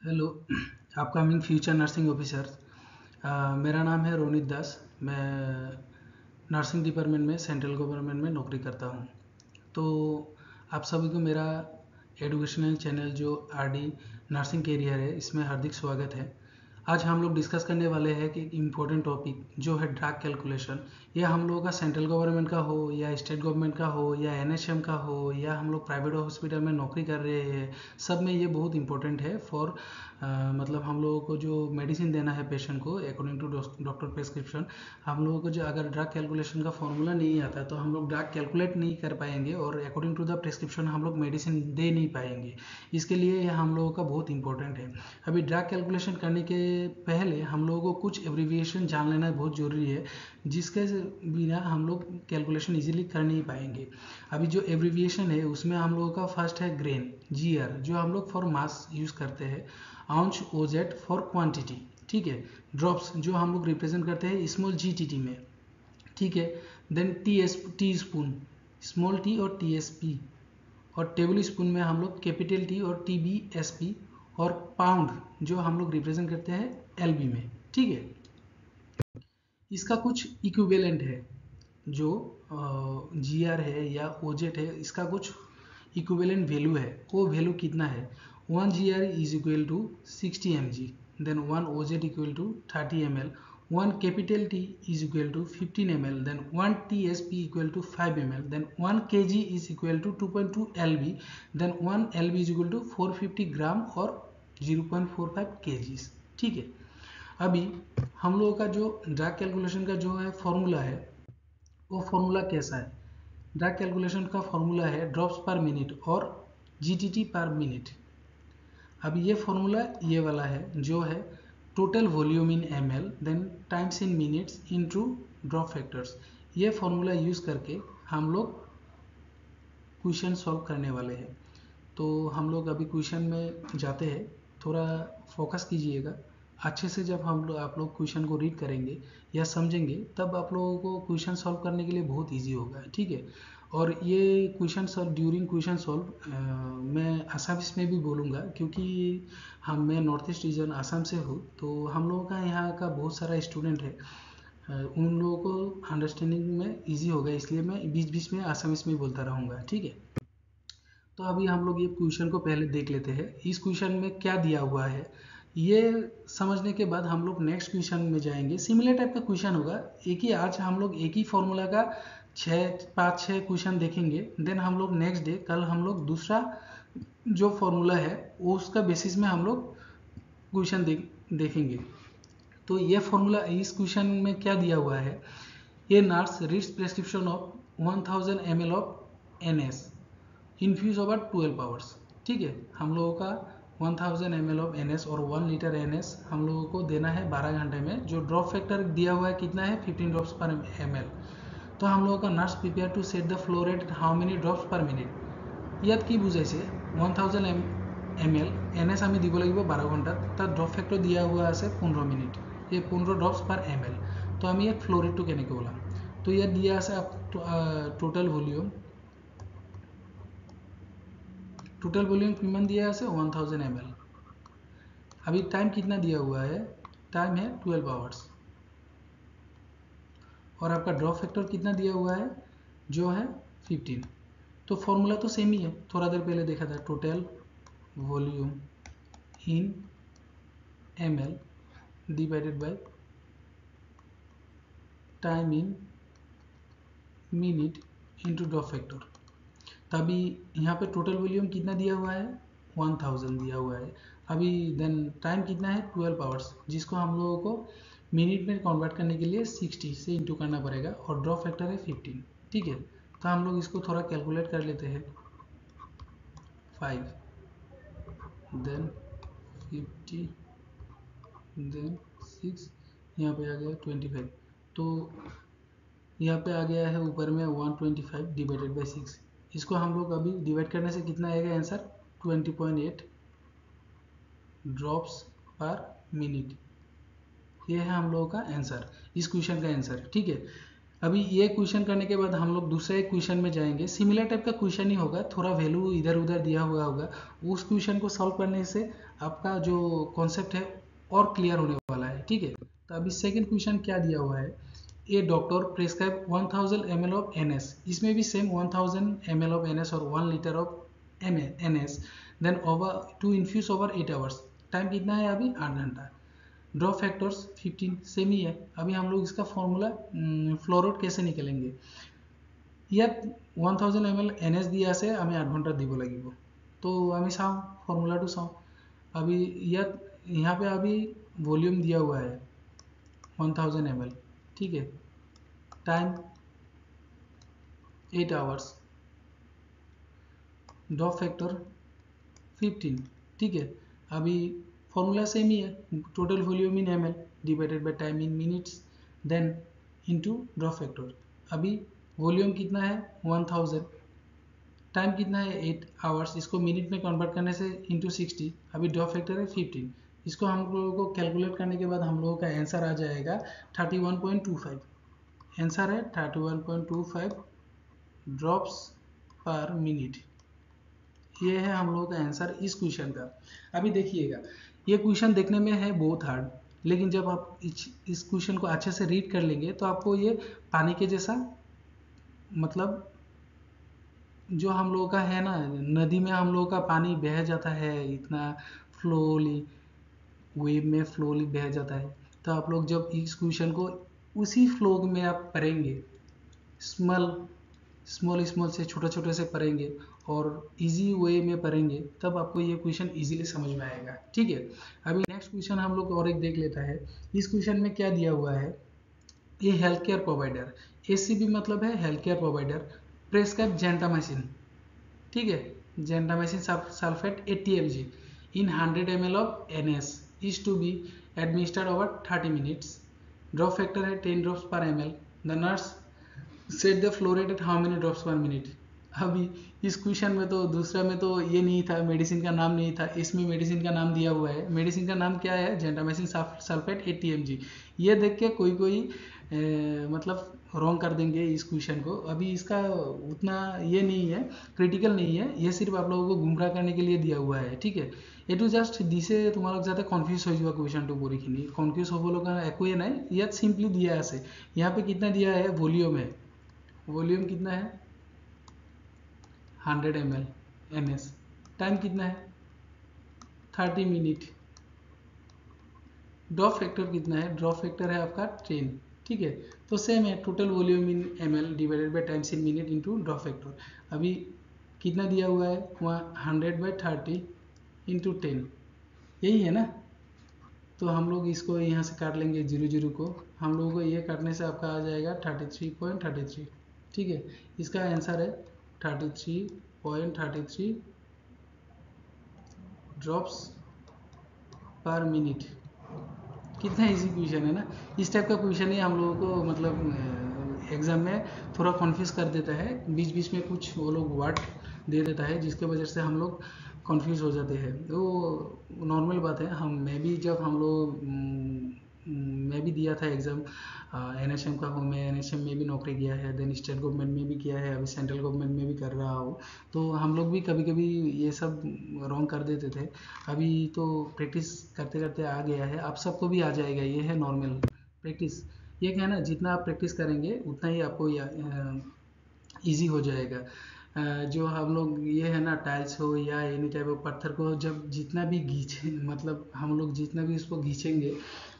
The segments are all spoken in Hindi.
Hello upcoming future nursing officer. मेरा नाम है रोनित दास। मैं नर्सिंग डिपार्टमेंट में सेंट्रल गवर्नमेंट में नौकरी करता हूँ। तो आप सभी को मेरा एजुकेशनल चैनल जो आरडी नर्सिंग कैरियर है इसमें हार्दिक स्वागत है। आज हम लोग डिस्कस करने वाले हैं कि इम्पोर्टेंट टॉपिक जो है ड्रग कैलकुलेशन। यह हम लोगों का सेंट्रल गवर्नमेंट का हो या स्टेट गवर्नमेंट का हो या एनएचएम का हो या हम लोग प्राइवेट हॉस्पिटल में नौकरी कर रहे हैं, सब में ये बहुत इंपॉर्टेंट है फॉर मतलब हम लोगों को जो मेडिसिन देना है पेशेंट को अकॉर्डिंग टू डॉक्टर प्रेस्क्रिप्शन। हम लोगों को जो अगर ड्रग कैलकुलेशन का फॉर्मूला नहीं आता तो हम लोग ड्रग कैलकुलेट नहीं कर पाएंगे और अकॉर्डिंग टू द प्रेस्क्रिप्शन हम लोग मेडिसिन दे नहीं पाएंगे। इसके लिए यह हम लोगों का बहुत इंपॉर्टेंट है। अभी ड्रग कैलकुलेशन करने के पहले हम लोगों को कुछ एब्रिविएशन जान लेना बहुत ज़रूरी है, जिसके बिना हम लोग कैलकुलेशन इजीली कर नहीं पाएंगे। अभी जो एब्रिविएशन है उसमें हम लोगों का फर्स्ट है ग्रेन, जीआर जो हम लोग फॉर मास यूज़ करते हैं, आउंस ओजेड फॉर क्वांटिटी, ठीक है। ड्रॉप्स जो हम लोग रिप्रेजेंट करते हैं स्मॉल जीटीटी में, ठीक है। Then teaspoon, small T और टीएसपी, और टेबल स्पून में हम लोग कैपिटल टी और टीबीएसपी, और पाउंड जो हम लोग रिप्रेजेंट करते हैं एलबी में, ठीक है। इसका कुछ इक्विवेलेंट है जो जीआर है या ओजेट है, इसका कुछ इक्विवेलेंट वैल्यू है। वो वैल्यू कितना है? 1 GR is equal to 60 mg, then 1 OZ equal to 30 ml, 1 capital T is equal to 15 ml, then 1 TSP equal to 5 ml, then 1 kg is equal to 2.2 lb, then 1 lb is equal to 450 ग्राम और 0.45 kg, ठीक है। अभी हम लोगों का जो ड्रग कैलकुलेशन का जो है फॉर्मूला है, वो फॉर्मूला कैसा है? ड्रग कैलकुलेशन का फॉर्मूला है ड्रॉप्स पर मिनट और जीटीटी पर मिनट। अब ये फॉर्मूला ये वाला है जो है total volume in ml then times in minutes into drop factors. ये फॉर्मूला यूज़ करके हम लोग क्वेश्चन सॉल्व करने वाले हैं। तो हम लोग अभी क्वेश्चन में जाते हैं, थोड़ा फोकस कीजिएगा अच्छे से। जब आप लोग क्वेश्चन को रीड करेंगे या समझेंगे तब आप लोगों को क्वेश्चन सॉल्व करने के लिए बहुत इजी होगा, ठीक है। और ये question solve during question solve मैं आसामीस में भी बोलूँगा, क्योंकि मैं नॉर्थ ईस्ट रीजन आसाम से हूँ। तो हम लोगों का यहाँ का बहुत सारा स्टूडेंट है, उन लोगों को अंडरस्टैंडिंग में इजी होगा, इसलिए मैं बीच बीच में आसामीस में बोलता रहूँगा, ठीक है। तो अभी हम लोग ये क्वेश्चन को पहले देख लेते हैं। इस क्वेश्चन में क्या दिया हुआ है ये समझने के बाद हम लोग नेक्स्ट क्वेश्चन में जाएंगे। सिमिलर टाइप का क्वेश्चन होगा, एक ही आज हम लोग एक ही फॉर्मूला का 5-6 क्वेश्चन देखेंगे। देन हम लोग नेक्स्ट डे कल हम लोग दूसरा जो फॉर्मूला है वो उसका बेसिस में हम लोग क्वेश्चन देखेंगे। तो ये फॉर्मूला इस क्वेश्चन में क्या दिया हुआ है? A nurse reads prescription of 1000 ml of NS infuse over 12 hours, ठीक है। हम लोगों का 1000 ml ऑफ NS और 1 लीटर NS हम लोगों को देना है 12 घंटे में। जो ड्रॉप फैक्टर दिया हुआ है कितना है? 15 ड्रॉप्स पर ml। तो हम लोगों का nurse prepare to set the flow rate how many drops per minute. याद की बुझाइছে 1000 ml NS আমি দিব লাগিব 12 ঘন্টা, তার ড্রপ ফ্যাক্টর দিয়া हुआ আছে 15 মিনিট, ये 15 ड्रॉप्स पर ml। तो আমি ইয়াত ফ্লো রেটটো কেনেকৈ ওলাম? তো ইয়াত দিয়া আছে টোটাল ভলিউম कितना दिया है? 1000 ml। अभी टाइम कितना दिया हुआ है? टाइम है 12 आवर्स। और आपका ड्रॉप फैक्टर कितना दिया हुआ है? जो है 15। तो फॉर्मूला तो सेम ही है, थोड़ा देर पहले देखा था। Total volume in ml divided by time in minute into drop factor. तभी यहाँ पे टोटल वॉल्यूम कितना दिया हुआ है? 1000 दिया हुआ है। अभी देन टाइम कितना है? 12 आवर्स, जिसको हम लोगों को मिनट में कन्वर्ट करने के लिए 60 से इंटू करना पड़ेगा, और ड्रॉप फैक्टर है 15, ठीक है। तो हम लोग इसको थोड़ा कैलकुलेट कर लेते हैं। 5 देन 50 देन 6, यहाँ पे आ गया 25। तो यहाँ पे आ गया है ऊपर में 125 डिवाइडेड बाई 6। इसको हम लोग अभी डिवाइड करने से कितना आएगा आंसर? 20.8 ड्रॉप्स पर मिनट। ये है हम लोगों का आंसर, इस क्वेश्चन का आंसर, ठीक है। अभी ये क्वेश्चन करने के बाद हम लोग दूसरे एक क्वेश्चन में जाएंगे। सिमिलर टाइप का क्वेश्चन ही होगा, थोड़ा वैल्यू इधर उधर दिया हुआ होगा। उस क्वेश्चन को सॉल्व करने से आपका जो कॉन्सेप्ट है और क्लियर होने वाला है, ठीक है। तो अभी सेकंड क्वेश्चन क्या दिया हुआ है, A doctor prescribe 1000 ml of NS। इसमें भी सेम 1000 ml ऑफ NS और 1 litre of NS, then over to infuse over 8 hours. Time कितना है अभी, 8 घंटा। ड्रॉ फैक्टर्स 15 सेम ही है। अभी हम लोग इसका फॉर्मूला फ्लो रेट कैसे निकलेंगे, ইয়াত 1000 ml NS দিয়া আছে, আমি 8 ঘন্টা দিব লাগিব। तो আমি চাওঁ फॉर्मूलाটো চাওঁ। अभी यहाँ पे अभी वॉल्यूम दिया हुआ है 1000 ml, ठीक है। टाइम 8 आवर्स, ड्रॉप फैक्टर 15, ठीक है। अभी फॉर्मूला सेम ही है, total volume in ml divided by time in minutes, then into drop factor. अभी वॉल्यूम कितना है 1000, टाइम कितना है 8 आवर्स, इसको मिनट में कन्वर्ट करने से इंटू 60। अभी ड्रॉप फैक्टर है 15, इसको हम लोगों को कैलकुलेट करने के बाद हम लोगों का आंसर आ जाएगा 31.25। आंसर है 31.25 ड्रॉप्स पर मिनट। ये है हम लोगों का आंसर इस क्वेश्चन का। अभी देखिएगा, ये क्वेश्चन देखने में है बहुत हार्ड, लेकिन जब आप इस क्वेश्चन को अच्छे से रीड कर लेंगे तो आपको ये पानी के जैसा, मतलब जो हम लोगों का है ना, नदी में हम लोगों का पानी बह जाता है इतना फ्लोली, वेव में फ्लोली बह जाता है। तो आप लोग जब इस क्वेश्चन को उसी फ्लो में आप पढ़ेंगे, स्मॉल स्मॉल स्मॉल से छोटे छोटे से पढ़ेंगे और इजी वे में पढ़ेंगे, तब आपको ये क्वेश्चन इजीली समझ में आएगा, ठीक है। अभी नेक्स्ट क्वेश्चन हम लोग और एक देख लेता है। इस क्वेश्चन में क्या दिया हुआ है, ये हेल्थ केयर प्रोवाइडर, ACP मतलब है health care provider, prescribe gentamicin, ठीक है। Gentamicin sulphate 80 mg in 100 ml of NS is to be administered over 30 minutes. Drop factor है 10 drops per ml। The nurse set the flow rate at how many drops पर मिनट। अभी इस क्वेश्चन में तो दूसरा में तो ये नहीं था, मेडिसिन का नाम नहीं था, इसमें मेडिसिन का नाम दिया हुआ है। मेडिसिन का नाम क्या है, जेंटामाइसिन सल्फेट 80 mg। ये देख के कोई कोई मतलब रॉन्ग कर देंगे इस क्वेश्चन को। अभी इसका उतना ये नहीं है, क्रिटिकल नहीं है, ये सिर्फ आप लोगों को गुमराह करने के लिए दिया हुआ है, ठीक है। এইটো জাষ্ট দিছে তোমালোক যাতে কনফিউজ হৈ যোৱা क्वेश्चन पूरीखिनि कन्फ्यूज হ'ব লগা একোৱে নাই। ইয়াত सिंपली दिया है, यहाँ पे कितना दिया है, वॉल्यूम है, वॉल्यूम कितना है 100 ml NS। टाइम कितना है 30 मिनट। ड्रॉप फैक्टर कितना है, ड्रॉप फैक्टर है आपका 10, ठीक है। तो सेम है, total volume in ml divided bye times in minute into drop factor. अभी कितना दिया हुआ है वहाँ 100/30 इंटू 10, यही है ना। तो हम लोग इसको यहाँ से काट लेंगे 0 को, हम लोगों को ये काटने से आपका आ जाएगा 33.33, ठीक है। इसका आंसर है 33.33 ड्रॉप्स पर मिनट। कितना इजी क्वेश्चन है ना। इस टाइप का क्वेश्चन ही हम लोगों को मतलब एग्जाम में थोड़ा कन्फ्यूज कर देता है, बीच बीच में कुछ वो लोग वर्ड दे देता है जिसके वजह से हम लोग कन्फ्यूज हो जाते हैं। तो नॉर्मल बात है, मैं भी जब हम लोग मैं भी दिया था एग्ज़ाम NHM का हूँ, मैं NHM में भी नौकरी किया है, देन स्टेट गवर्नमेंट में भी किया है, अभी सेंट्रल गवर्नमेंट में भी कर रहा हूँ। तो हम लोग भी कभी कभी ये सब रॉन्ग कर देते थे। अभी तो प्रैक्टिस करते करते आ गया है, आप सबको भी आ जाएगा, ये है नॉर्मल प्रैक्टिस। ये क्या है ना, जितना आप प्रैक्टिस करेंगे उतना ही आपको ईजी हो जाएगा। जो हम लोग ये है ना, टाइल्स हो या एनी टाइप ऑफ पत्थर को जब जितना भी घींचे, मतलब हम लोग जितना भी उसको घींचेंगे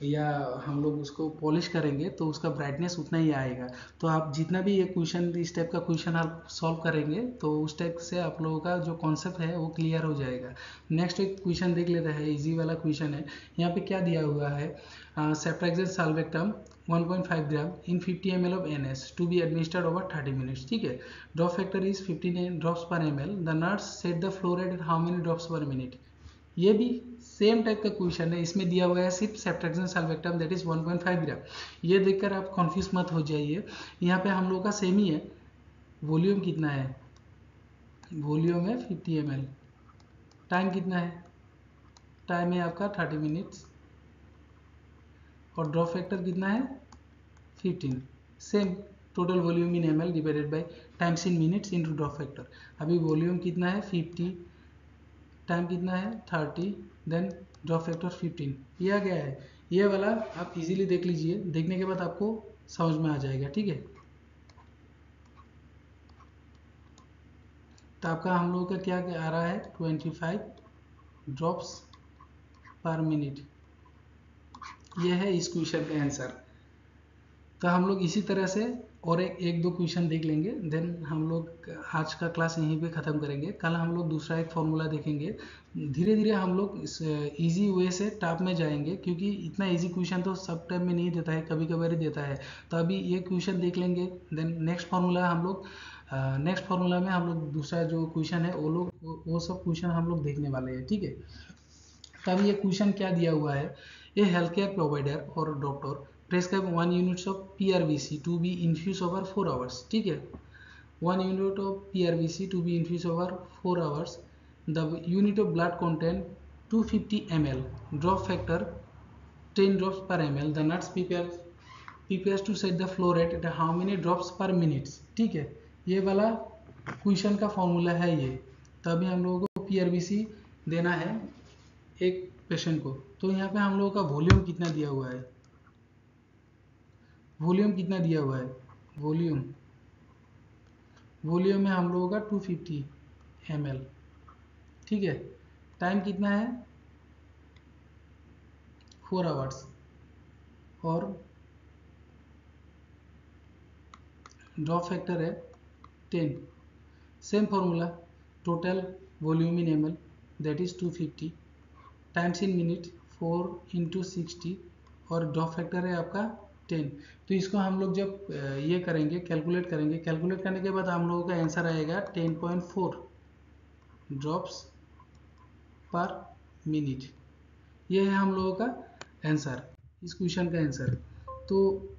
या हम लोग उसको पॉलिश करेंगे तो उसका ब्राइटनेस उतना ही आएगा। तो आप जितना भी ये क्वेश्चन, इस टाइप का क्वेश्चन आप सॉल्व करेंगे तो उस टाइप से आप लोगों का जो कॉन्सेप्ट है वो क्लियर हो जाएगा। नेक्स्ट एक क्वेश्चन देख लेते हैं, इजी वाला क्वेश्चन है। यहाँ पे क्या दिया हुआ है, ceftriaxone sulbactam 1.5 gram in 50 ml of NS to be administered over 30 minutes, ठीक है। Drop factor is 15 drops per ml। The nurse set the flow rate at how many drops पर मिनट। ये भी सेम टाइप का क्वेश्चन है, इसमें दिया हुआ है सिर्फ सेफ्ट्रैक्सन साल्वेक्टम दैट इज 1.5 ग्राम। ये देखकर आप कंफ्यूज मत हो जाइए, यहाँ पे हम लोग का सेम ही है। वॉल्यूम कितना है, वॉल्यूम है 50 ml। टाइम कितना है, टाइम है आपका 30 मिनट्स। और ड्रॉप फैक्टर कितना है 15, same total volume in ml divided bye times in minutes into drop factor. अभी वॉल्यूम कितना है 50, टाइम कितना है 30, देन ड्रॉप फैक्टर 15। ये आ गया है, ये वाला आप इजीली देख लीजिए, देखने के बाद आपको समझ में आ जाएगा, ठीक है। तो आपका हम लोगों का क्या आ रहा है 25 ड्रॉप्स पर मिनट, ये है इस क्वेश्चन का आंसर। तो हम लोग इसी तरह से और एक दो क्वेश्चन देख लेंगे, देन हम लोग आज का क्लास यहीं पे ख़त्म करेंगे। कल हम लोग दूसरा एक फॉर्मूला देखेंगे। धीरे धीरे हम लोग इस इजी वे से टॉप में जाएंगे, क्योंकि इतना इजी क्वेश्चन तो सब टाइम में नहीं देता है, कभी कभार ही देता है। तो अभी ये क्वेश्चन देख लेंगे, देन नेक्स्ट फार्मूला में हम लोग दूसरा जो क्वेश्चन है वो सब क्वेश्चन हम लोग देखने वाले हैं, ठीक है। तब ये क्वेश्चन क्या दिया हुआ है, ए हेल्थ केयर प्रोवाइडर और doctor prescribe 1 unit of PRVC to be infused over 4 hours, ठीक है। 1 unit of PRVC to be infused over 4 hours. The unit of blood contain 250 ml. Drop factor 10 drops per ml. The nurse prepares to set the flow rate at how many drops per minute, ठीक है। ये वाला क्वेश्चन का फॉर्मूला है ये। तभी हम लोगों को PRVC देना है एक पेशेंट को। तो यहाँ पे हम लोगों का वॉल्यूम कितना दिया हुआ है, वॉल्यूम कितना दिया हुआ है, वॉल्यूम में हम लोगों का 250 ml, ठीक है। टाइम कितना है 4 आवर्स और ड्रॉप फैक्टर है 10। Same formula, total volume in ml that is 250, times in minute 4 × 60 और ड्रॉप फैक्टर है आपका 10। तो इसको हम लोग जब ये करेंगे, कैलकुलेट करेंगे, कैलकुलेट करने के बाद हम लोगों का आंसर आएगा 10.4 ड्रॉप्स पर मिनट। ये है हम लोगों का आंसर, इस क्वेश्चन का आंसर। तो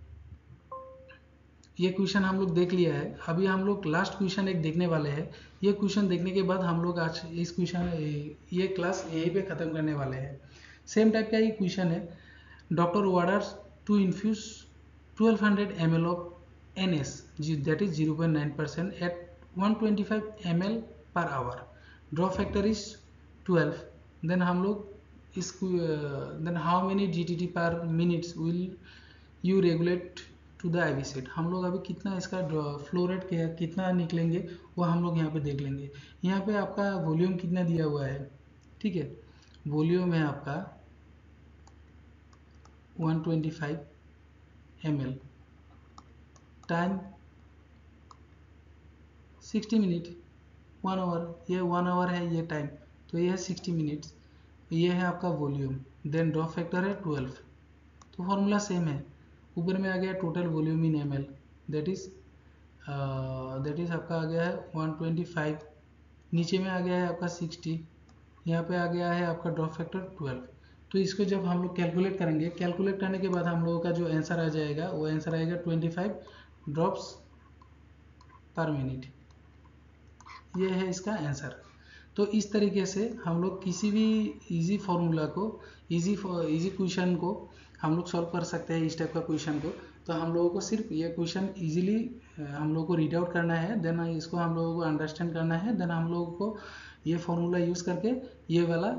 ये क्वेश्चन हम लोग देख लिया है। अभी हम लोग लास्ट क्वेश्चन एक देखने वाले हैं। ये क्वेश्चन देखने के बाद हम लोग आज इस क्वेश्चन ये क्लास यहीं पे ख़त्म करने वाले हैं। सेम टाइप का ये क्वेश्चन है, doctor orders to infuse 1200 ml of NS, that is 0.9% at 125 ml per hour. Drop factor is 12. Then हम लोग इस then how many GTT per minutes will you regulate to the IV set? हम लोग अभी कितना इसका फ्लो रेट कितना निकलेंगे वो हम लोग यहाँ पे देख लेंगे। यहाँ पे आपका वॉल्यूम कितना दिया हुआ है, ठीक है। वॉल्यूम है आपका 125 ml, टाइम 60 मिनट, 1 आवर, ये 1 आवर है ये टाइम, तो ये है 60 मिनट्स। ये है आपका वॉल्यूम, देन ड्रॉप फैक्टर है 12। तो फॉर्मूला सेम है, ऊपर में आ गया total volume in ml that is आपका आ गया है 125, नीचे में आ गया है आपका 60, यहाँ पे आ गया है आपका ड्रॉप फैक्टर 12। तो इसको जब हम लोग कैलकुलेट करेंगे, कैलकुलेट करने के बाद हम लोगों का जो आंसर आ जाएगा वो आंसर आएगा 25 ड्रॉप्स पर मिनट। ये है इसका आंसर। तो इस तरीके से हम लोग किसी भी इजी फॉर्मूला को, इजी क्वेश्चन को हम लोग सॉल्व कर सकते हैं, इस टाइप का क्वेश्चन को। तो हम लोगों को सिर्फ ये क्वेश्चन इजीली हम लोगों को रीड आउट करना है, देन इसको हम लोगों को अंडरस्टैंड करना है, देन हम लोगों को ये फॉर्मूला यूज़ करके ये वाला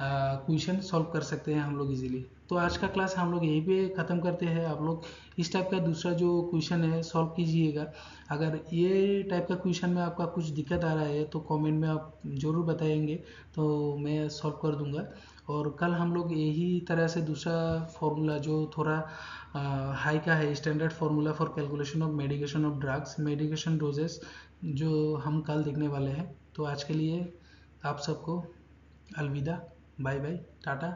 क्वेश्चन सॉल्व कर सकते हैं हम लोग इजीली। तो आज का क्लास हम लोग यहीं पे ख़त्म करते हैं। आप लोग इस टाइप का दूसरा जो क्वेश्चन है सॉल्व कीजिएगा। अगर ये टाइप का क्वेश्चन में आपका कुछ दिक्कत आ रहा है तो कमेंट में आप ज़रूर बताएंगे, तो मैं सॉल्व कर दूंगा। और कल हम लोग यही तरह से दूसरा फॉर्मूला जो थोड़ा हाई का है, standard formula for calculation of medication of drugs, medication doses, जो हम कल देखने वाले हैं। तो आज के लिए आप सबको अलविदा, बाय बाय, टाटा।